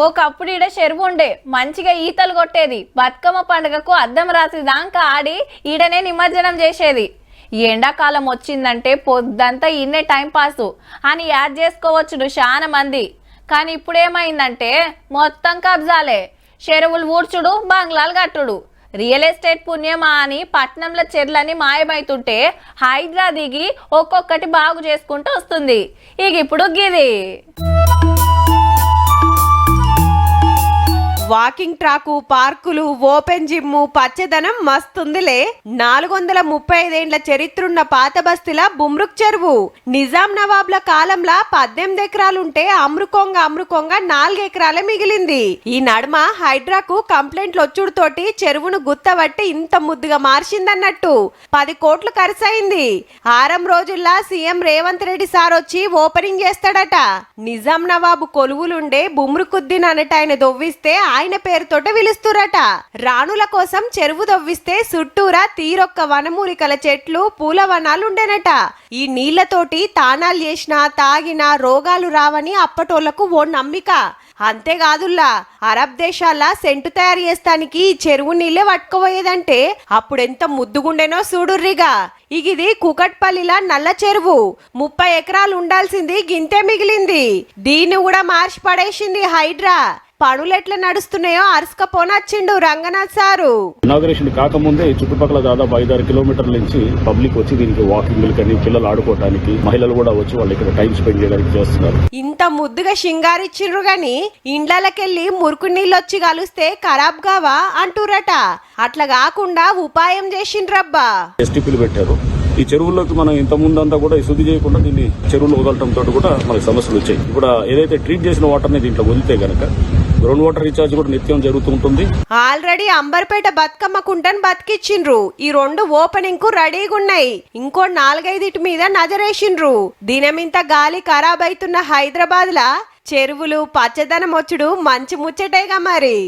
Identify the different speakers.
Speaker 1: ఒకప్పుడు ఈడ చెరువు ఉండే మంచిగా ఈతలు కొట్టేది. బతుకమ్మ పండుగకు అద్దం రాత్రి దాకా ఆడి ఈడనే నిమజ్జనం చేసేది. ఈ ఎండాకాలం వచ్చిందంటే పొద్దంతా ఇన్నే టైం పాసు అని యాడ్ చేసుకోవచ్చును చాలా మంది. కానీ ఇప్పుడేమైందంటే మొత్తం కబ్జాలే. చెరువులు ఊడ్చుడు, బంగ్లాలు కట్టుడు. రియల్ ఎస్టేట్ పుణ్యమా అని పట్నంలో చెర్లని మాయమైతుంటే హైదరా దిగి ఒక్కొక్కటి బాగు చేసుకుంటూ వస్తుంది. ఇక ఇప్పుడు గిది
Speaker 2: వాకింగ్ ట్రాకు, పార్కులు, ఓపెన్ జిమ్, పచ్చదనం మస్తుందిలే. 435 ఏండ్ల చరిత్రున్న పాత బస్తీల బుమ్రుక్ చెరువు. నిజాం నవాబ్ల కాలంలో 18 ఎకరాలుంటే అమ్రుకోంగా 4 ఎకరాలే మిగిలింది. ఈ నడుమ హైడ్రాకు కంప్లైంట్లు వచ్చుడుతోటి చెరువును గుత్తబట్టి ఇంత ముద్దుగా మార్చిందన్నట్టు 10 కోట్లు ఖర్చయింది. 6 రోజుల్లో సీఎం రేవంత్ రెడ్డి సార్ వచ్చి ఓపెనింగ్ చేస్తాడట. నిజాం నవాబు కొలువులుండే బుమ్రుకుద్దీన్ అనట ఆయన దొవ్విస్తే ఆయన పేరుతోట పిలుస్తురట. రాణుల కోసం చెరువు దొవ్విస్తే చుట్టూరా తీరొక్క వనమూలికల చెట్లు, పూల వనాలుండేనట. ఈ నీళ్లతోటి తానాలు చేసినా తాగినా రోగాలు రావని అప్పటోళ్లకు ఓ నమ్మిక. అంతేకాదుల్లా అరబ్ దేశాల సెంటు తయారు చేస్తానికి చెరువు నీళ్లే పట్టుకుపోయేదంటే అప్పుడెంత ముద్దుగుండెనో చూడుర్రిగా. ఇది కుకట్పల్లిలా నల్ల చెరువు. 30 ఎకరాలు ఉండాల్సింది గింతే మిగిలింది. దీన్ని కూడా మార్చి పడేసింది హైడ్రా. పనులెట్లా నడుస్తున్నాయో అరుసుకపోనొచ్చిండు రంగనాథ్ సారు.
Speaker 3: ఇనాగరేషన్ కాకముందే చుట్టుపక్కల దాదాపు 5-6 కిలోమీటర్ల నుంచి పబ్లిక్ వచ్చి దీనికి వాకింగ్ కానీ పిల్లలు ఆడుకోవడానికి, మహిళలు కూడా వచ్చి వాళ్ళు ఇక్కడ టైం స్పెండ్ చేయడానికి చేస్తున్నారు.
Speaker 2: ఇంత ముద్దుగా షింగారిచ్చిండ్రు గాని ఇండ్లకెళ్ళి మురుకు నీళ్ళు వచ్చి కలిస్తే ఖరాబ్ కావా అంటురట. అట్లా కాకుండా ఉపాయం చేసిండ్రబ్బా.
Speaker 3: ఎస్టీపీలు పెట్టారు. ఈ చెరువుల్లోకి మనం ఇంత ముందంతా కూడా శుద్ధి చేయకుండా దీన్ని చెరువులు వదలటంతో కూడా మనకి సమస్యలు వచ్చాయి. ఇప్పుడు ఏదైతే ట్రీట్ చేసిన వాటర్ ని దీంట్లో వదిలితే గనక గ్రౌండ్ వాటర్ రీఛార్జ్ కూడా నిత్యం జరుగుతుంటుంది.
Speaker 2: ఆల్రెడీ అంబర్పేట బతుకమ్మ కుంటను బతికిచ్చిండ్రు. ఈ 2 ఓపెనింగ్ కు రెడీగా ఉన్నాయి. ఇంకో 4-5 మీద నజరేసిండ్రు. దినమింత గాలి ఖరాబ్ అవుతున్న హైదరాబాద్ లా చెరువులు, పచ్చదనం వచ్చుడు మంచి ముచ్చటేగా మరి.